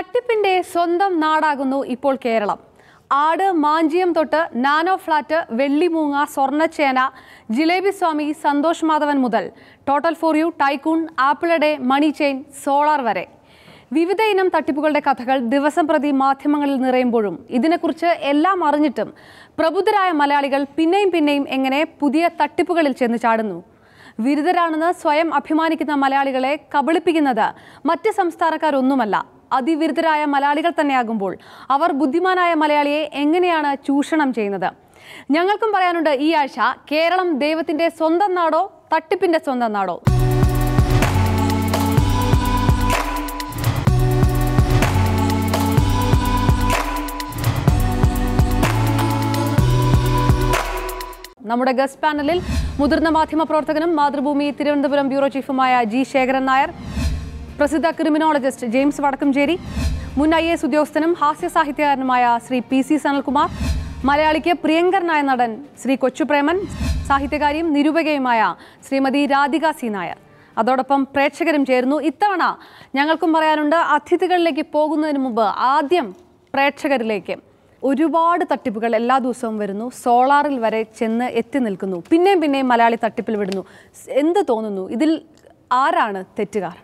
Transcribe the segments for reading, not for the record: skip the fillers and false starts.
തട്ടിപ്പിന്റെ സ്വന്തം നാടാകുന്നു ഇപ്പോൾ കേരളം. ആട് മാഞ്ചിയം തൊട്ട് നാനോ ഫ്ലാറ്റ്, വെള്ളിമൂങ്ങ, സ്വർണ്ണച്ചേന, ജിലേബി സ്വാമി, സന്തോഷ് മാധവൻ മുതൽ ടോട്ടൽ ഫോർ യു, ടൈക്കൂൺ, ആപ്പിളടെ, മണി ചെയിൻ, സോളാർ വരെ വിവിധ ഇനം തട്ടിപ്പുകളുടെ കഥകൾ ദിവസം പ്രതി മാധ്യമങ്ങളിൽ നിറയുമ്പോഴും ഇതിനെക്കുറിച്ച് എല്ലാം അറിഞ്ഞിട്ടും പ്രബുദ്ധരായ മലയാളികൾ പിന്നെയും എങ്ങനെ പുതിയ തട്ടിപ്പുകളിൽ ചെന്ന് ചാടുന്നു? വിരുദ്ധരാണെന്ന് സ്വയം അഭിമാനിക്കുന്ന മലയാളികളെ കബളിപ്പിക്കുന്നത് മറ്റ് സംസ്ഥാനക്കാരൊന്നുമല്ല, അതിവിരുദ്ധരായ മലയാളികൾ തന്നെയാകുമ്പോൾ അവർ ബുദ്ധിമാനായ മലയാളിയെ എങ്ങനെയാണ് ചൂഷണം ചെയ്യുന്നത്? ഞങ്ങൾക്കും പറയാനുണ്ട് ഈ ആഴ്ച, കേരളം ദൈവത്തിന്റെ സ്വന്തം നാടോ തട്ടിപ്പിന്റെ സ്വന്തം നാടോ? നമ്മുടെ ഗസ്റ്റ് പാനലിൽ മുതിർന്ന മാധ്യമപ്രവർത്തകനും മാതൃഭൂമി തിരുവനന്തപുരം ബ്യൂറോ ചീഫുമായ ജി ശേഖരൻ നായർ, പ്രസിദ്ധ ക്രിമിനോളജിസ്റ്റ് ജെയിംസ് വടക്കംചേരി, മുൻ IAS ഉദ്യോഗസ്ഥനും ഹാസ്യ സാഹിത്യകാരനുമായ ശ്രീ PC സനൽകുമാർ, മലയാളിക്ക് പ്രിയങ്കരനായ നടൻ ശ്രീ കൊച്ചുപ്രേമൻ, സാഹിത്യകാരിയും നിരൂപകയുമായ ശ്രീമതി രാധിക സി നായർ. അതോടൊപ്പം പ്രേക്ഷകരും ചേരുന്നു. ഇത്തവണ ഞങ്ങൾക്കും പറയാനുണ്ട്. അതിഥികളിലേക്ക് പോകുന്നതിന് മുമ്പ് ആദ്യം പ്രേക്ഷകരിലേക്ക്. ഒരുപാട് തട്ടിപ്പുകൾ എല്ലാ ദിവസവും വരുന്നു. സോളാറിൽ വരെ ചെന്ന് എത്തി നിൽക്കുന്നു. പിന്നെയും മലയാളി തട്ടിപ്പിൽ വിടുന്നു. എന്ത് തോന്നുന്നു? ഇതിൽ ആരാണ് തെറ്റുകാർ?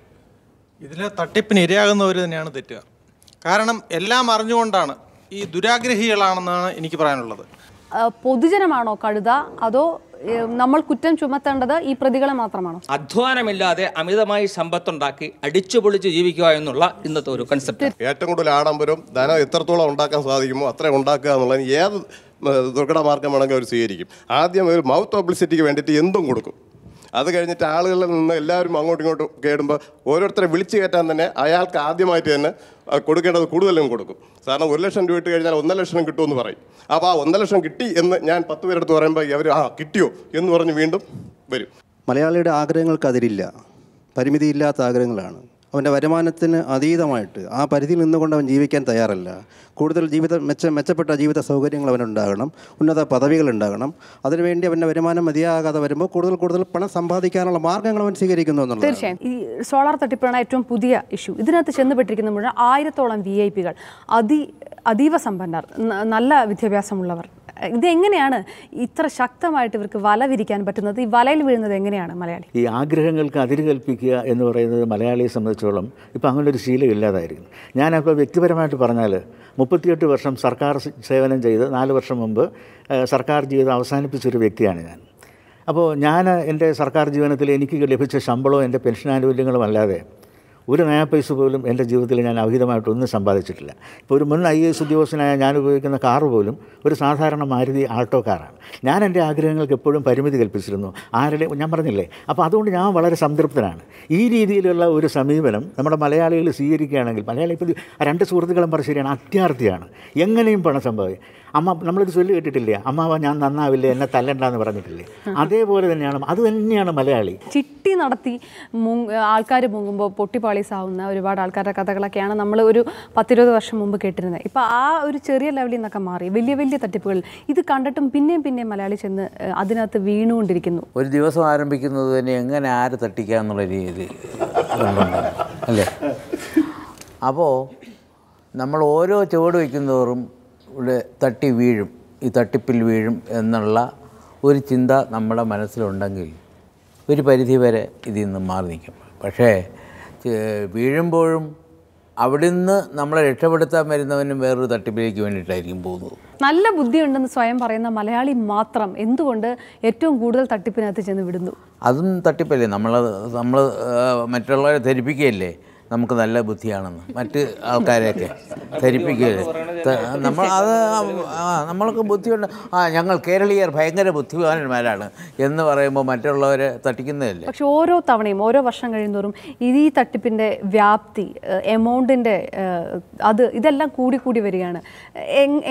ഇതിൽ തട്ടിപ്പിന് ഇരയാകുന്നവർ തന്നെയാണ് തെറ്റുകാർ. കാരണം എല്ലാം അറിഞ്ഞുകൊണ്ടാണ്, ഈ ദുരാഗ്രഹികളാണെന്നാണ് എനിക്ക് പറയാനുള്ളത്. പൊതുജനമാണോ കഴുത, അതോ നമ്മൾ കുറ്റം ചുമത്തേണ്ടത് ഈ പ്രതികളെ മാത്രമാണോ? അധ്വാനമില്ലാതെ അമിതമായി സമ്പത്തുണ്ടാക്കി അടിച്ചുപൊളിച്ച് ജീവിക്കുക എന്നുള്ള ഇന്നത്തെ ഒരു കൺസെപ്റ്റ്. ഏറ്റവും കൂടുതൽ ആഡംബരം ധനം എത്രത്തോളം ഉണ്ടാക്കാൻ സാധിക്കുമോ അത്ര ഉണ്ടാക്കുക എന്നുള്ളത് ഏത് ദുർഘട മാർഗം വേണമെങ്കിൽ അവർ സ്വീകരിക്കും. ആദ്യം ഒരു മൗത്ത് പബ്ലിസിറ്റിക്ക് വേണ്ടിയിട്ട് എന്തും കൊടുക്കും. അത് കഴിഞ്ഞിട്ട് ആളുകളിൽ നിന്ന് എല്ലാവരും അങ്ങോട്ടും ഇങ്ങോട്ടും കേടുമ്പോൾ ഓരോരുത്തരെ വിളിച്ചു കയറ്റാൻ തന്നെ അയാൾക്ക് ആദ്യമായിട്ട് തന്നെ കൊടുക്കേണ്ടത് കൂടുതലും കൊടുക്കും. സാറിന് 1 ലക്ഷം രൂപ ഇട്ട് കഴിഞ്ഞാൽ 1.5 ലക്ഷം കിട്ടുമെന്ന് പറയും. അപ്പോൾ ആ 1 ലക്ഷം കിട്ടി എന്ന് ഞാൻ 10 പേരെടുത്ത് പറയുമ്പോൾ അവർ കിട്ടിയോ എന്ന് പറഞ്ഞ് വീണ്ടും വരും. മലയാളിയുടെ ആഗ്രഹങ്ങൾക്ക് അതിരില്ല, പരിമിതിയില്ലാത്ത ആഗ്രഹങ്ങളാണ്. അവൻ്റെ വരുമാനത്തിന് അതീതമായിട്ട് ആ പരിധിയിൽ നിന്നുകൊണ്ട് അവൻ ജീവിക്കാൻ തയ്യാറല്ല. കൂടുതൽ മെച്ചപ്പെട്ട ജീവിത സൗകര്യങ്ങൾ അവനുണ്ടാകണം, ഉന്നത പദവികൾ ഉണ്ടാകണം. അതിനുവേണ്ടി അവൻ്റെ വരുമാനം മതിയാകാതെ വരുമ്പോൾ കൂടുതൽ പണം സമ്പാദിക്കാനുള്ള മാർഗ്ഗങ്ങൾ അവൻ സ്വീകരിക്കുന്നു എന്നുള്ളത്. തീർച്ചയായും ഈ സോളാർ തട്ടിപ്പാണ് ഏറ്റവും പുതിയ ഇഷ്യൂ. ഇതിനകത്ത് ചെന്നുപെട്ടിരിക്കുന്ന മുഴുവൻ 1000-ഓളം VIP-കൾ, അതീവ സമ്പന്നർ, നല്ല വിദ്യാഭ്യാസമുള്ളവർ. ഇതെങ്ങനെയാണ് ഇത്ര ശക്തമായിട്ട് ഇവർക്ക് വല വിരിക്കാൻ പറ്റുന്നത്? ഈ വലയിൽ വീഴുന്നത് എങ്ങനെയാണ് മലയാളി? ഈ ആഗ്രഹങ്ങൾക്ക് അതിര് കൽപ്പിക്കുക എന്ന് പറയുന്നത് മലയാളിയെ സംബന്ധിച്ചോളം ഇപ്പോൾ അങ്ങനൊരു ശീലം ഇല്ലാതായിരിക്കുന്നു. ഞാനപ്പോൾ വ്യക്തിപരമായിട്ട് പറഞ്ഞാൽ 38 വർഷം സർക്കാർ സേവനം ചെയ്ത് 4 വർഷം മുമ്പ് സർക്കാർ ജീവിതം അവസാനിപ്പിച്ചൊരു വ്യക്തിയാണ് ഞാൻ. അപ്പോൾ ഞാൻ എൻ്റെ സർക്കാർ ജീവനത്തിൽ എനിക്ക് ലഭിച്ച ശമ്പളവും എൻ്റെ പെൻഷൻ ആനുകൂല്യങ്ങളും അല്ലാതെ ഒരു നയാ പൈസ പോലും എൻ്റെ ജീവിതത്തിൽ ഞാൻ അവിഹിതമായിട്ടൊന്നും സമ്പാദിച്ചിട്ടില്ല. ഇപ്പോൾ ഒരു മുൻ IAS ഉദ്യോഗസ്ഥനായ ഞാൻ ഉപയോഗിക്കുന്ന കാറ് പോലും ഒരു സാധാരണ മാരുതി ആൾട്ടോ കാറാണ്. ഞാൻ എൻ്റെ ആഗ്രഹങ്ങൾക്ക് എപ്പോഴും പരിമിതി കൽപ്പിച്ചിരുന്നു. ഞാൻ പറഞ്ഞില്ലേ. അപ്പോൾ അതുകൊണ്ട് ഞാൻ വളരെ സംതൃപ്തനാണ്. ഈ രീതിയിലുള്ള ഒരു സമീപനം നമ്മുടെ മലയാളികൾ സ്വീകരിക്കുകയാണെങ്കിൽ, മലയാളി ഇപ്പോൾ 2 സുഹൃത്തുക്കളും പറഞ്ഞ ശരിയാണ്, അത്യാർത്ഥിയാണ്, എങ്ങനെയും പണം സമ്പാദിക്കും. നമ്മളൊരു ചൊല്ലി കേട്ടിട്ടില്ലേ, അമ്മാവ ഞാൻ നന്നാവില്ല, എന്നെ തല്ലണ്ടെന്ന് പറഞ്ഞിട്ടില്ലേ? അതേപോലെ തന്നെയാണ്, അത് തന്നെയാണ് മലയാളി. ചിട്ടി നടത്തി ആൾക്കാർ മുങ്ങുമ്പോൾ പൊട്ടിപ്പാളീസാവുന്ന ഒരുപാട് ആൾക്കാരുടെ കഥകളൊക്കെയാണ് നമ്മൾ ഒരു 10-20 വർഷം മുമ്പ് കേട്ടിരുന്നത്. ഇപ്പോൾ ആ ഒരു ചെറിയ ലെവലിൽ നിന്നൊക്കെ മാറി വലിയ തട്ടിപ്പുകൾ ഇത് കണ്ടിട്ടും പിന്നെയും മലയാളി ചെന്ന് അതിനകത്ത് വീണുകൊണ്ടിരിക്കുന്നു. ഒരു ദിവസം ആരംഭിക്കുന്നത് തന്നെ എങ്ങനെ ആര് തട്ടിക്കാന്നുള്ള രീതി അല്ലേ? അപ്പോൾ നമ്മൾ ഓരോ ചുവട് വയ്ക്കുന്നതോറും ഇവിടെ തട്ടി വീഴും, ഈ തട്ടിപ്പിൽ വീഴും എന്നുള്ള ഒരു ചിന്ത നമ്മുടെ മനസ്സിലുണ്ടെങ്കിൽ ഒരു പരിധിവരെ ഇതിൽ നിന്ന് മാറി നിൽക്കും. പക്ഷേ വീഴുമ്പോഴും അവിടുന്ന് നമ്മളെ രക്ഷപ്പെടുത്താൻ വരുന്നവനും വേറൊരു തട്ടിപ്പിലേക്ക് വേണ്ടിയിട്ടായിരിക്കും പോകുന്നത്. നല്ല ബുദ്ധിയുണ്ടെന്ന് സ്വയം പറയുന്ന മലയാളി മാത്രം എന്തുകൊണ്ട് ഏറ്റവും കൂടുതൽ തട്ടിപ്പിനകത്ത് ചെന്ന് വിടുന്നു? അതും തട്ടിപ്പല്ലേ. നമ്മൾ മറ്റുള്ളവരെ ധരിപ്പിക്കുകയല്ലേ നമുക്ക് നല്ല ബുദ്ധിയാണെന്ന്, മറ്റ് ആൾക്കാരെയൊക്കെ ധരിപ്പിക്കുകയല്ലേ. നമ്മൾക്ക് ബുദ്ധിയുണ്ട്, ഞങ്ങൾ കേരളീയർ ഭയങ്കര ബുദ്ധിമാന്മാരാണ് എന്ന് പറയുമ്പോൾ മറ്റുള്ളവരെ തട്ടിക്കുന്നതല്ലേ. പക്ഷെ ഓരോ തവണയും ഓരോ വർഷം കഴിയുന്നതോറും ഈ തട്ടിപ്പിൻ്റെ വ്യാപ്തി, എമൗണ്ടിൻ്റെ ഇതെല്ലാം കൂടി വരികയാണ്.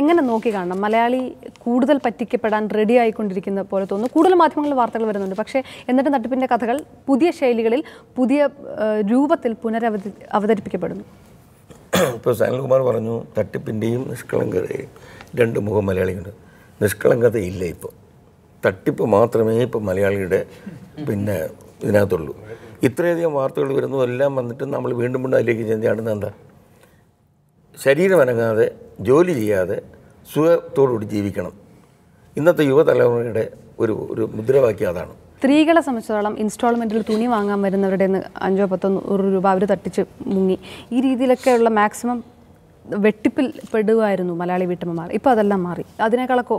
എങ്ങനെ നോക്കി കാണണം? മലയാളി കൂടുതൽ പറ്റിക്കപ്പെടാൻ റെഡി ആയിക്കൊണ്ടിരിക്കുന്ന പോലെ തോന്നുന്നു. കൂടുതൽ മാധ്യമങ്ങളിൽ വാർത്തകൾ വരുന്നുണ്ട്. പക്ഷേ എന്നിട്ടും തട്ടിപ്പിൻ്റെ കഥകൾ പുതിയ ശൈലികളിൽ, പുതിയ രൂപത്തിൽ അവതരിപ്പിക്കപ്പെടുന്നു. ഇപ്പോൾ സനൽകുമാർ പറഞ്ഞു തട്ടിപ്പിൻ്റെയും നിഷ്കളങ്കതയും 2 മുഖം മലയാളിയുണ്ട്. നിഷ്കളങ്കതയില്ല. ഇപ്പോൾ തട്ടിപ്പ് മാത്രമേ ഇപ്പോൾ മലയാളിയുടെ ഇതിനകത്തുള്ളൂ. ഇത്രയധികം വാർത്തകൾ വരുന്നതെല്ലാം വന്നിട്ട് നമ്മൾ വീണ്ടും അതിലേക്ക് ചെന്ന് ചാടുന്നത് എന്താ? ശരീരം അനങ്ങാതെ ജോലി ചെയ്യാതെ സുഖത്തോടുകൂടി ജീവിക്കണം. ഇന്നത്തെ യുവതലമുറയുടെ ഒരു മുദ്രാവാക്യം അതാണ്. സ്ത്രീകളെ സംബന്ധിച്ചിടത്തോളം ഇൻസ്റ്റാൾമെൻറ്റിൽ തുണി വാങ്ങാൻ വരുന്നവരുടെ 5-10 രൂപ അവർ തട്ടിച്ച് മുങ്ങി. ഈ രീതിയിലൊക്കെയുള്ള മാക്സിമം വെട്ടിപ്പിൽ പെടുകയായിരുന്നു മലയാളി വീട്ടമ്മമാർ. ഇപ്പോൾ അതെല്ലാം മാറി. അതിനേക്കാളൊക്കെ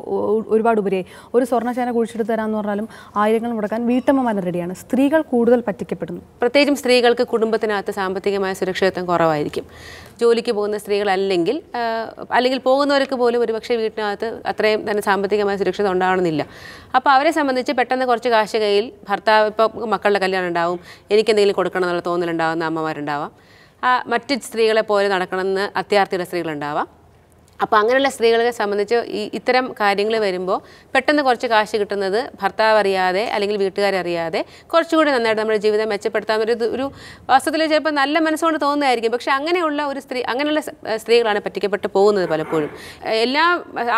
ഒരുപാട് ഉപരിയായി. ഒരു സ്വർണ്ണച്ചേന കുഴിച്ചെടുത്ത് തരാമെന്ന് പറഞ്ഞാലും ആയിരങ്ങൾ മുടക്കാൻ വീട്ടമ്മമാർ റെഡിയാണ്. സ്ത്രീകൾ കൂടുതൽ പറ്റിക്കപ്പെടുന്നു. പ്രത്യേകിച്ചും സ്ത്രീകൾക്ക് കുടുംബത്തിനകത്ത് സാമ്പത്തികമായ സുരക്ഷിതത്വം കുറവായിരിക്കും. ജോലിക്ക് പോകുന്ന സ്ത്രീകളല്ലെങ്കിൽ പോകുന്നവർക്ക് പോലും ഒരുപക്ഷെ വീട്ടിനകത്ത് അത്രയും തന്നെ സാമ്പത്തികമായ സുരക്ഷിതം ഉണ്ടാവണമെന്നില്ല. അപ്പോൾ അവരെ സംബന്ധിച്ച് പെട്ടെന്ന് കുറച്ച് കാശ് കയ്യിൽ, ഭർത്താവ് ഇപ്പോൾ മക്കളുടെ കല്യാണം ഉണ്ടാവും, എനിക്കെന്തെങ്കിലും കൊടുക്കണം എന്നുള്ള തോന്നലുണ്ടാകുന്ന അമ്മമാരുണ്ടാവാം. മറ്റ് സ്ത്രീകളെ പോലെ നടക്കണമെന്ന് അത്യാർത്ഥിയുടെ സ്ത്രീകളുണ്ടാവാം. അപ്പോൾ അങ്ങനെയുള്ള സ്ത്രീകളെ സംബന്ധിച്ച് ഇത്തരം കാര്യങ്ങൾ വരുമ്പോൾ പെട്ടെന്ന് കുറച്ച് കാശ് കിട്ടുന്നത് ഭർത്താവ് അറിയാതെ അല്ലെങ്കിൽ വീട്ടുകാരറിയാതെ കുറച്ചുകൂടി നന്നായിട്ട് നമ്മുടെ ജീവിതം മെച്ചപ്പെടുത്താൻ ഒരു വാസ്തവത്തിൽ ചിലപ്പോൾ നല്ല മനസ്സുകൊണ്ട് തോന്നുന്നതായിരിക്കും. പക്ഷേ അങ്ങനെയുള്ള അങ്ങനെയുള്ള സ്ത്രീകളാണ് പറ്റിക്കപ്പെട്ട് പോകുന്നത് പലപ്പോഴും. എല്ലാ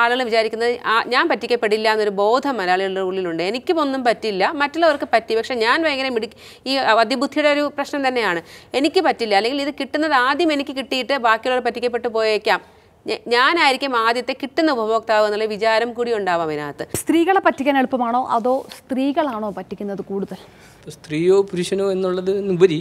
ആളുകളും വിചാരിക്കുന്നത് ഞാൻ പറ്റിക്കപ്പെടില്ല എന്നൊരു ബോധം മലയാളികളുടെ ഉള്ളിലുണ്ട്. എനിക്കും ഒന്നും പറ്റില്ല, മറ്റുള്ളവർക്ക് പറ്റി, പക്ഷേ ഞാൻ ഭയങ്കര ഈ അതിബുദ്ധിയുടെ ഒരു പ്രശ്നം തന്നെയാണ്. എനിക്ക് പറ്റില്ല, അല്ലെങ്കിൽ ഇത് കിട്ടുന്നത് ആദ്യം എനിക്ക് കിട്ടിയിട്ട് ബാക്കിയുള്ളവർ പറ്റിക്കപ്പെട്ട് പോയേക്കാം, ഞാനായിരിക്കും ആദ്യത്തെ കിട്ടുന്ന ഉപഭോക്താവ് എന്നുള്ള വിചാരം കൂടി ഉണ്ടാവാം ഇതിനകത്ത്. സ്ത്രീകളെ പറ്റിക്കാൻ എളുപ്പമാണോ അതോ സ്ത്രീകളാണോ പറ്റിക്കുന്നത് കൂടുതൽ? സ്ത്രീയോ പുരുഷനോ എന്നുള്ളത് ഉപരി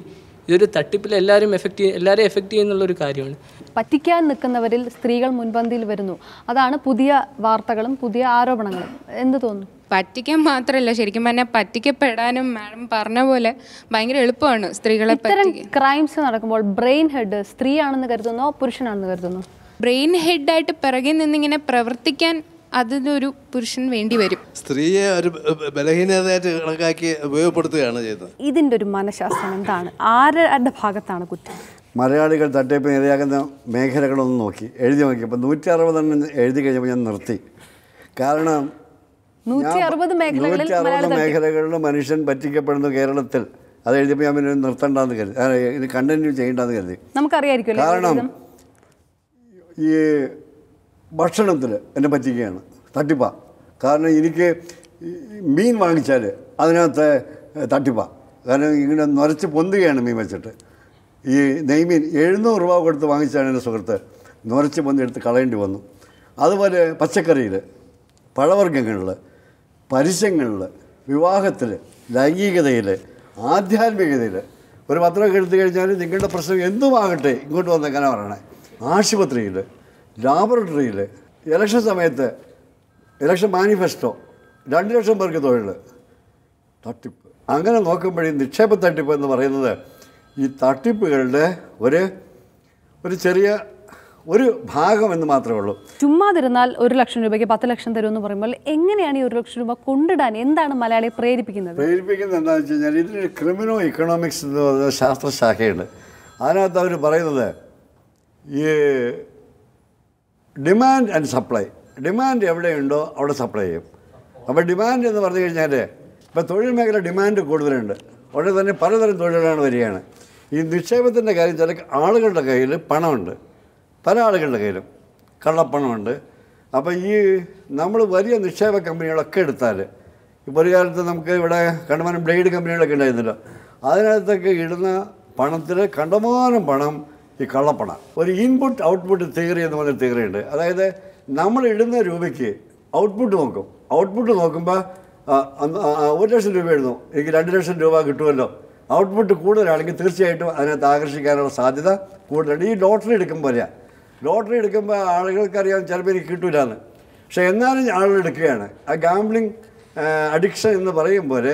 ഇതൊരു തട്ടിപ്പിൽ എല്ലാവരെയും എഫക്റ്റ് ചെയ്യുന്നുള്ളൊരു കാര്യമാണ്. പറ്റിക്കാൻ നിൽക്കുന്നവരിൽ സ്ത്രീകൾ മുൻപന്തിയിൽ വരുന്നു. അതാണ് പുതിയ വാർത്തകളും പുതിയ ആരോപണങ്ങളും. എന്ത് തോന്നുന്നു? പറ്റിക്കാൻ മാത്രമല്ല, ശരിക്കും പറഞ്ഞാൽ പറ്റിക്കപ്പെടാനും മാഡം പറഞ്ഞ പോലെ ഭയങ്കര എളുപ്പമാണ് സ്ത്രീകളെ. ഇത്തരം ക്രൈംസ് നടക്കുമ്പോൾ ബ്രെയിൻ ഹെഡ് സ്ത്രീയാണെന്ന് കരുതുന്നോ പുരുഷനാണെന്ന് കരുതുന്നു? ബ്രെയിൻ ഹെഡായിട്ട് പിറകെ നിന്നിങ്ങനെ പ്രവർത്തിക്കാൻ അതിനൊരു പുരുഷൻ വേണ്ടി വരും. സ്ത്രീയെ ഒരു ബലഹീനതയായിട്ട് കണക്കാക്കി ഉപയോഗപ്പെടുത്തുകയാണ് ചെയ്യുന്നത്. ഇതിൻ്റെ ഒരു മനഃശാസ്ത്രം എന്താണ്? ആരുടെ ഭാഗത്താണ് കുറ്റം? മലയാളികൾ തട്ടിപ്പിന് ഇരയാകുന്ന മേഖലകളൊന്നും എഴുതി നോക്കിയപ്പോൾ 160 എഴുതി കഴിഞ്ഞപ്പോൾ ഞാൻ നിർത്തി. കാരണം 160 മേഖലകളിൽ മനുഷ്യൻ പറ്റിക്കപ്പെടുന്നു കേരളത്തിൽ. അത് എഴുതിയപ്പോൾ ഞാൻ പിന്നെ നിർത്തണ്ടെന്ന് കരുതി, ഇത് കണ്ടിന്യൂ ചെയ്യേണ്ടെന്ന് കരുതി. നമുക്കറിയായിരിക്കും. കാരണം ഈ ഭക്ഷണത്തിൽ എന്നെ പറ്റിക്കുകയാണ്, തട്ടിപ്പാണ്. കാരണം എനിക്ക് മീൻ വാങ്ങിച്ചാൽ അതിനകത്ത് തട്ടിപ്പാണ്. കാരണം ഇങ്ങനെ നിറച്ച് പൊന്തുകയാണ് മീൻ വെച്ചിട്ട്. ഈ നെയ്മീൻ 700 രൂപ കൊടുത്ത് വാങ്ങിച്ചാണ് എൻ്റെ സുഹൃത്ത്, നിറച്ച് പൊന്തെടുത്ത് കളയേണ്ടി വന്നു. അതുപോലെ പച്ചക്കറിയിൽ, പഴവർഗ്ഗങ്ങളിൽ, പരസ്യങ്ങളിൽ, വിവാഹത്തിൽ, ലൈംഗികതയിൽ, ആധ്യാത്മികതയിൽ ഒരു പത്രമൊക്കെ എടുത്തു കഴിഞ്ഞാൽ നിങ്ങളുടെ പ്രശ്നം എന്തുമാകട്ടെ ഇങ്ങോട്ട് വന്നേക്കാനാണ് പറയണേ. ആശുപത്രിയിൽ, ലാബറട്ടറിയിൽ, ഇലക്ഷൻ സമയത്ത് ഇലക്ഷൻ മാനിഫെസ്റ്റോ, 2 ലക്ഷം പേർക്ക് തൊഴിൽ, തട്ടിപ്പ്. അങ്ങനെ നോക്കുമ്പോഴേ നിക്ഷേപ തട്ടിപ്പ് എന്ന് പറയുന്നത് ഈ തട്ടിപ്പുകളുടെ ഒരു ചെറിയ ഒരു ഭാഗം എന്ന് മാത്രമേ ഉള്ളൂ. ചുമ്മാതിരുന്നാൽ 1 ലക്ഷം രൂപയ്ക്ക് 10 ലക്ഷം തരുമെന്ന് പറയുമ്പോൾ എങ്ങനെയാണ് ഈ 1 ലക്ഷം രൂപ കൊണ്ടിടാൻ എന്താണ് മലയാളിയെ പ്രേരിപ്പിക്കുന്നത്? എന്താണെന്ന് വെച്ച് കഴിഞ്ഞാൽ ഇതിന് ക്രിമിനോ ഇക്കണോമിക്സ് എന്ന് പറയുന്ന ശാസ്ത്രശാഖയുണ്ട്. അതിനകത്ത് അവർ പറയുന്നത് ഈ ഡിമാൻഡ് ആൻഡ് സപ്ലൈ, ഡിമാൻഡ് എവിടെയുണ്ടോ അവിടെ സപ്ലൈ ചെയ്യും. അപ്പോൾ ഡിമാൻഡ് എന്ന് പറഞ്ഞു കഴിഞ്ഞാൽ ഇപ്പോൾ തൊഴിൽ മേഖല ഡിമാൻഡ് കൂടുതലുണ്ട്, ഉടനെ തന്നെ പലതരം തൊഴിലുകളാണ് വരികയാണ്. ഈ നിക്ഷേപത്തിൻ്റെ കാര്യം ചില ആളുകളുടെ കയ്യിൽ പണമുണ്ട്, പല ആളുകളുടെ കയ്യിലും കള്ളപ്പണമുണ്ട്. അപ്പോൾ ഈ നമ്മൾ വലിയ നിക്ഷേപ കമ്പനികളൊക്കെ എടുത്താൽ, ഇപ്പോൾ ഒരു കാലത്ത് നമുക്ക് ഇവിടെ കണ്ടമാനം ബ്ലേഡ് കമ്പനികളൊക്കെ ഉണ്ടായിരുന്നല്ലോ, അതിനകത്തൊക്കെ ഇടുന്ന പണത്തിൽ കണ്ടമാനം പണം ഈ കള്ളപ്പണം. ഒരു ഇൻപുട്ട് ഔട്ട്പുട്ട് തിയറി എന്ന് പറഞ്ഞൊരു തിയറി ഉണ്ട്. അതായത് നമ്മൾ ഇടുന്ന രൂപയ്ക്ക് ഔട്ട്പുട്ട് നോക്കും. ഔട്ട്പുട്ട് നോക്കുമ്പോൾ 1 ലക്ഷം രൂപ ഇടുന്നു, എനിക്ക് 2 ലക്ഷം രൂപ കിട്ടുമല്ലോ. ഔട്ട്പുട്ട് കൂടുതലാണെങ്കിൽ തീർച്ചയായിട്ടും അതിനകത്ത് ആകർഷിക്കാനുള്ള സാധ്യത കൂടുതലുണ്ട്. ഈ ലോട്ടറി എടുക്കുമ്പോൾ ലോട്ടറി എടുക്കുമ്പോൾ ആളുകൾക്കറിയാം ചിലപ്പോൾ എനിക്ക് കിട്ടൂലെന്ന്, പക്ഷേ എന്നാലും ആളുകൾ എടുക്കുകയാണ്. ആ ഗാംബ്ലിംഗ് അഡിക്ഷൻ എന്ന് പറയുമ്പോൾ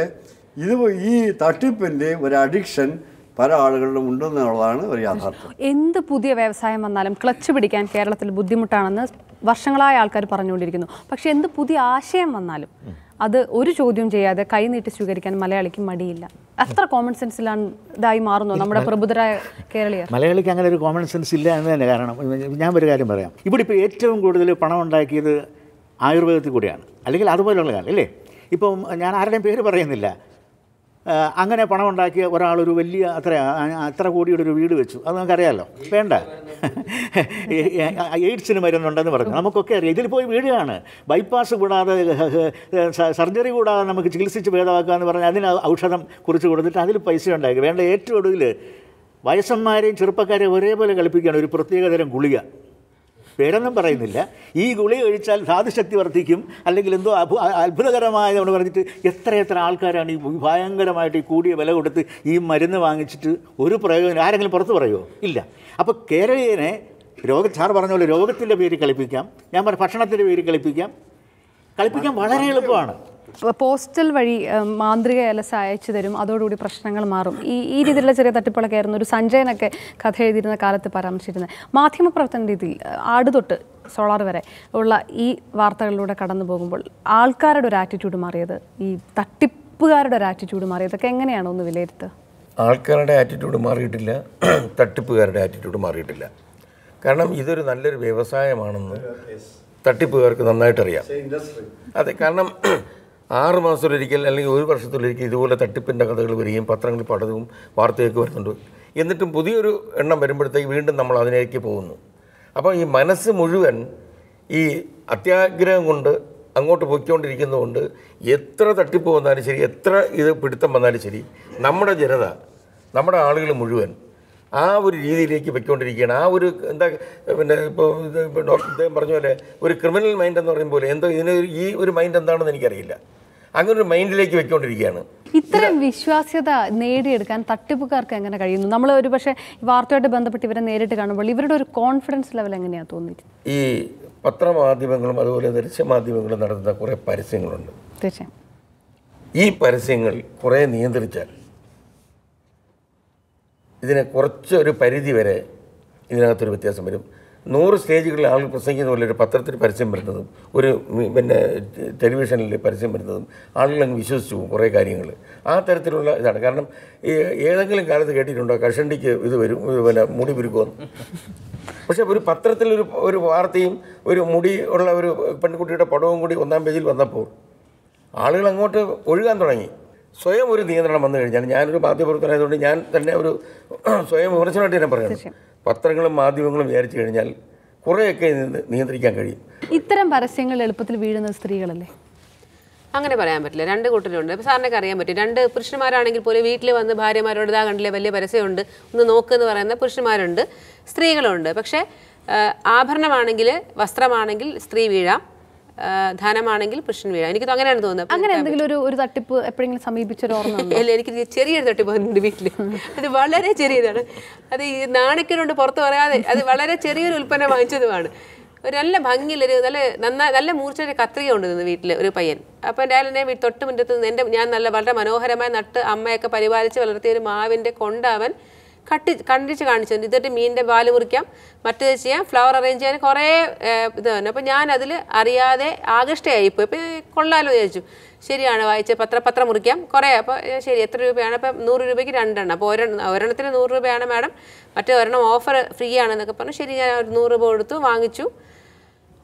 ഈ തട്ടിപ്പിൻ്റെ ഒരു അഡിക്ഷൻ പല ആളുകളിലും ഉണ്ടെന്നുള്ളതാണ് ഒരു യാഥാർത്ഥ്യം. എന്ത് പുതിയ വ്യവസായം വന്നാലും ക്ലച്ച് പിടിക്കാൻ കേരളത്തിൽ ബുദ്ധിമുട്ടാണെന്ന് വർഷങ്ങളായ ആൾക്കാർ പറഞ്ഞുകൊണ്ടിരിക്കുന്നു. പക്ഷേ എന്ത് പുതിയ ആശയം വന്നാലും അത് ഒരു ചോദ്യം ചെയ്യാതെ കൈനീട്ടി സ്വീകരിക്കാൻ മലയാളിക്ക് മടിയില്ല. അത്ര കോമൺ സെൻസിലാണ് ഇതായി മാറുന്നു നമ്മുടെ പ്രബുദ്ധരായ കേരളീയർ. മലയാളിക്ക് അങ്ങനെ ഒരു കോമൺ സെൻസ് ഇല്ല എന്ന് തന്നെ. കാരണം ഞാൻ ഒരു കാര്യം പറയാം, ഇവിടെ ഇപ്പോൾ ഏറ്റവും കൂടുതൽ പണം ഉണ്ടാക്കിയത് ആയുർവേദത്തിൽ കൂടിയാണ്, അല്ലെങ്കിൽ അതുപോലെയുള്ള കാര്യം അല്ലേ. ഇപ്പം ഞാൻ ആരുടെയും പേര് പറയുന്നില്ല, അങ്ങനെ പണം ഉണ്ടാക്കിയ ഒരാളൊരു വലിയ അത്ര കോടിയുടെ ഒരു വീട് വെച്ചു, അത് നമുക്കറിയാമല്ലോ. വേണ്ട, എയ്ഡ്സിന് മരുന്നുണ്ടെന്ന് പറഞ്ഞു, നമുക്കൊക്കെ അറിയാം. ഇതിൽ പോയി വീടുകയാണ്. ബൈപ്പാസ് കൂടാതെ, സർജറി കൂടാതെ നമുക്ക് ചികിത്സിച്ച് ഭേദമാക്കുക എന്ന് പറഞ്ഞാൽ അതിന് ഔഷധം കുറിച്ച് കൊടുത്തിട്ട് അതിൽ പൈസ ഉണ്ടാക്കി. വേണ്ട, ഏറ്റവും ഒടുവിൽ വയസ്സന്മാരെയും ചെറുപ്പക്കാരെയും ഒരേപോലെ കളിപ്പിക്കുകയാണ് ഒരു പ്രത്യേകതരം ഗുളിക. പേരൊന്നും പറയുന്നില്ല. ഈ ഗുളിക കഴിച്ചാൽ ധാതുശക്തി വർദ്ധിക്കും, അല്ലെങ്കിൽ എന്തോ അത്ഭുതകരമായ നമ്മൾ പറഞ്ഞിട്ട് എത്ര ആൾക്കാരാണ് ഈ ഭയങ്കരമായിട്ട് ഈ കൂടിയ വില കൊടുത്ത് ഈ മരുന്ന് വാങ്ങിച്ചിട്ട് ഒരു പ്രയോജനം ആരെങ്കിലും പുറത്ത് പറയുമോ? ഇല്ല. അപ്പോൾ കേരളീയനെ സാർ പറഞ്ഞ പോലെ രോഗത്തിൻ്റെ പേര് കളിപ്പിക്കാം, ഞാൻ പറഞ്ഞ ഭക്ഷണത്തിൻ്റെ പേര് കളിപ്പിക്കാൻ വളരെ എളുപ്പമാണ്. പോസ്റ്റൽ വഴി മാന്ത്രിക എലസ് അയച്ചു തരും, അതോടുകൂടി പ്രശ്നങ്ങൾ മാറും. ഈ രീതിയിലുള്ള ചെറിയ തട്ടിപ്പുകളൊക്കെ ആയിരുന്നു ഒരു സഞ്ജയനൊക്കെ കഥ എഴുതിയിരുന്ന കാലത്ത് പരാമർശിച്ചിരുന്നത്. മാധ്യമപ്രവർത്തന രീതിയിൽ ആട് തൊട്ട് സോളാർ വരെ ഉള്ള ഈ വാർത്തകളിലൂടെ കടന്നു പോകുമ്പോൾ ആൾക്കാരുടെ ഒരു ആറ്റിറ്റ്യൂഡ് മാറിയത്, ഈ തട്ടിപ്പുകാരുടെ ഒരു ആറ്റിറ്റ്യൂഡ് മാറിയതൊക്കെ എങ്ങനെയാണോ ഒന്ന് വിലയിരുത്തുക? ആൾക്കാരുടെ ആറ്റിറ്റ്യൂഡ് മാറിയിട്ടില്ല, തട്ടിപ്പുകാരുടെ ആറ്റിറ്റ്യൂഡ് മാറിയിട്ടില്ല. കാരണം ഇതൊരു നല്ലൊരു വ്യവസായമാണെന്ന് തട്ടിപ്പുകാർക്ക് നന്നായിട്ടറിയാം. അതെ, കാരണം 6 മാസത്തിലൊരിക്കൽ അല്ലെങ്കിൽ 1 വർഷത്തിലൊരിക്കൽ ഇതുപോലെ തട്ടിപ്പിൻ്റെ കഥകൾ വരികയും പത്രങ്ങളിൽ പടവും വാർത്തയൊക്കെ വരുന്നുണ്ട്. എന്നിട്ടും പുതിയൊരു എണ്ണം വരുമ്പോഴത്തേക്ക് വീണ്ടും നമ്മൾ അതിലേക്ക് പോകുന്നു. അപ്പോൾ ഈ മനസ്സ് മുഴുവൻ ഈ അത്യാഗ്രഹം കൊണ്ട് അങ്ങോട്ട് പൊയ്ക്കൊണ്ടിരിക്കുന്നതുകൊണ്ട് എത്ര തട്ടിപ്പ് വന്നാലും ശരി, എത്ര ഇത് പിടുത്തം വന്നാലും ശരി, നമ്മുടെ ജനത, നമ്മുടെ ആളുകൾ മുഴുവൻ ആ ഒരു രീതിയിലേക്ക് പൊയ്ക്കൊണ്ടിരിക്കുകയാണ്. ആ ഒരു എന്താ പിന്നെ ഇപ്പോൾ ഡോക്ടർ അദ്ദേഹം പറഞ്ഞ പോലെ ഒരു ക്രിമിനൽ മൈൻഡ് എന്ന് പറയുമ്പോൾ എന്തോ ഇതിന് ഈ ഒരു മൈൻഡ് എന്താണെന്ന് എനിക്കറിയില്ല. അങ്ങനെ ഒരു മൈൻഡിലേക്ക് വെക്കൊണ്ടിരിക്കുകയാണ്. ഇത്തരം വിശ്വാസ്യത നേടിയെടുക്കാൻ തട്ടിപ്പുകാർക്ക് എങ്ങനെ കഴിയുന്നു? നമ്മൾ ഒരു പക്ഷേ വാർത്തയായിട്ട് ബന്ധപ്പെട്ട് ഇവരെ നേരിട്ട് കാണുമ്പോൾ ഇവരുടെ ഒരു കോൺഫിഡൻസ് ലെവൽ എങ്ങനെയാണ് തോന്നിയിട്ട്? ഈ പത്രമാധ്യമങ്ങളും അതുപോലെ ദൃശ്യമാധ്യമങ്ങളും നടത്തുന്ന കുറേ പരസ്യങ്ങളുണ്ട്. തീർച്ചയായും ഈ പരസ്യങ്ങൾ കുറേ നിയന്ത്രിച്ചാൽ ഇതിനെ കുറച്ചൊരു പരിധി വരെ ഇതിനകത്തൊരു വ്യത്യാസം വരും. 100 സ്റ്റേജുകളിൽ ആളുകൾ പ്രസംഗിക്കുന്ന പോലെ ഒരു പത്രത്തിൽ പരസ്യം വരുന്നതും ഒരു പിന്നെ ടെലിവിഷനിൽ പരസ്യം വരുന്നതും ആളുകളങ്ങ് വിശ്വസിച്ചു പോകും കുറേ കാര്യങ്ങൾ. ആ തരത്തിലുള്ള ഇതാണ്. കാരണം ഏതെങ്കിലും കാലത്ത് കേട്ടിട്ടുണ്ടോ കഷണ്ടിക്ക് ഇത് വരും, പിന്നെ മുടി പുരുക്കുമെന്ന്? പക്ഷേ ഒരു പത്രത്തിലൊരു ഒരു വാർത്തയും ഒരു മുടി ഉള്ള ഒരു പെൺകുട്ടിയുടെ പടവും കൂടി 1-ാം പേജിൽ വന്നപ്പോൾ ആളുകൾ അങ്ങോട്ട് ഒഴുകാൻ തുടങ്ങി. സ്വയം ഒരു നിയന്ത്രണം വന്നു കഴിഞ്ഞാൽ, ഞാനൊരു മാധ്യമപ്രവർത്തനമായതുകൊണ്ട് ഞാൻ തന്നെ ഒരു സ്വയം വിമർശനമായിട്ട് ഞാൻ പറയുന്നത്, പത്രങ്ങളും മാധ്യമങ്ങളും വിചാരിച്ചു കഴിഞ്ഞാൽ കുറേയൊക്കെ നിയന്ത്രിക്കാൻ കഴിയും. ഇത്തരം പരസ്യങ്ങൾ എളുപ്പത്തിൽ വീഴുന്ന സ്ത്രീകളല്ലേ? അങ്ങനെ പറയാൻ പറ്റില്ല. 2 കൂട്ടരുണ്ട്. ഇപ്പോൾ സാറിനൊക്കെ അറിയാൻ പറ്റും. 2 പുരുഷന്മാരാണെങ്കിൽ പോലും വീട്ടിൽ വന്ന് ഭാര്യമാരോട് ഇതാ കണ്ടില്ലേ വലിയ പരസ്യമുണ്ട് ഒന്ന് നോക്കുമെന്ന് പറയുന്ന പുരുഷന്മാരുണ്ട്, സ്ത്രീകളുണ്ട്. പക്ഷേ ആഭരണമാണെങ്കിൽ, വസ്ത്രമാണെങ്കിൽ സ്ത്രീ വീഴാം, ധനമാണെങ്കിൽ പുരുഷൻ വീഴാം. എനിക്കത് അങ്ങനെയാണ് തോന്നുന്നത്. അങ്ങനെ എന്തെങ്കിലും ഒരു തട്ടിപ്പ് എപ്പോഴെങ്കിലും സമീപിച്ചൊരു ഓർമ്മ? അല്ല, എനിക്ക് ചെറിയൊരു തട്ടിപ്പ് വന്നിട്ടുണ്ട് വീട്ടിൽ. അത് വളരെ ചെറിയതാണ്. അത് ഈ നാണക്കേടുകൊണ്ട് പുറത്ത് പറയാതെ അത് വളരെ ചെറിയൊരു ഉൽപ്പന്നം വാങ്ങിച്ചതുമാണ്. ഒരു നല്ല ഭംഗിയിലൊരു നല്ല മൂർച്ചയൊരു കത്രിക കൊണ്ടുവന്നു വീട്ടിൽ ഒരു പയ്യൻ. അപ്പം എൻ്റെ എന്നെ തൊട്ട് മുറ്റത്ത് ഞാൻ വളരെ മനോഹരമായി നട്ട് അമ്മയൊക്കെ പരിപാലിച്ച് വളർത്തിയ ഒരു മാവിൻ്റെ കൊണ്ടവൻ കണ്ടിച്ച് കാണിച്ചു. ഇതിട്ട് മീനിൻ്റെ പാല് മുറിക്കാം, മറ്റേത് ചെയ്യാം, ഫ്ലവർ അറേഞ്ച് ചെയ്യാൻ കുറേ ഇത് തന്നെ. അപ്പോൾ ഞാൻ അതിൽ അറിയാതെ ആകൃഷ്ടയായിപ്പോയി. അപ്പോൾ കൊള്ളാലോ വിചാരിച്ചു. ശരിയാണ്, വായിച്ച പത്രം മുറിക്കാം കുറേ. അപ്പോൾ ശരി, എത്ര രൂപയാണ്? അപ്പം 100 രൂപയ്ക്ക് 2 എണ്ണം. അപ്പോൾ ഒരെണ്ണത്തിന് 100 രൂപയാണ് മാഡം, മറ്റേ ഒരെണ്ണം ഓഫർ ഫ്രീ ആണെന്നൊക്കെ പറഞ്ഞു. ശരി, ഞാൻ 100 രൂപ കൊടുത്തു, വാങ്ങിച്ചു.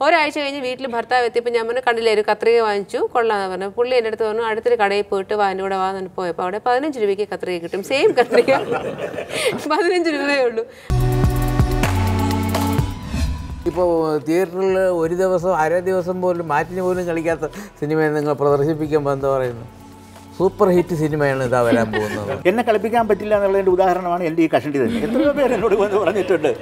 ഒരാഴ്ച കഴിഞ്ഞ് വീട്ടിൽ ഭർത്താവ് എത്തിയപ്പോൾ ഞാൻ പറഞ്ഞു കണ്ടില്ലേ ഒരു കത്രിക വാങ്ങിച്ചു, കൊള്ളാമെന്ന് പറഞ്ഞു. പുള്ളി എൻ്റെ അടുത്ത് പറഞ്ഞു അടുത്തൊരു കടയിൽ പോയിട്ട് എൻ്റെ കൂടെ വാന്ന് പോയപ്പോൾ അവിടെ 15 രൂപയ്ക്ക് കത്രിക കിട്ടും. സെയിം കത്രിക 15 രൂപയേ ഉള്ളൂ. ഇപ്പോൾ തിയേറ്ററിൽ ഒരു ദിവസം അര ദിവസം പോലും മാറ്റിന് പോലും കളിക്കാത്ത സിനിമയെ നിങ്ങൾ പ്രദർശിപ്പിക്കുമ്പോൾ എന്താ പറയുന്നത്? സൂപ്പർ ഹിറ്റ് സിനിമയാണ് ഇതാ വരാൻ പോകുന്നത്. എന്നെ കളിപ്പിക്കാൻ പറ്റില്ല എന്നുള്ളതിൻ്റെ ഉദാഹരണമാണ് എൻ്റെ ഈ കഷണ്ടി തന്നെ. എത്രയോ പേര് എന്നോട് പറഞ്ഞിട്ടുണ്ട്.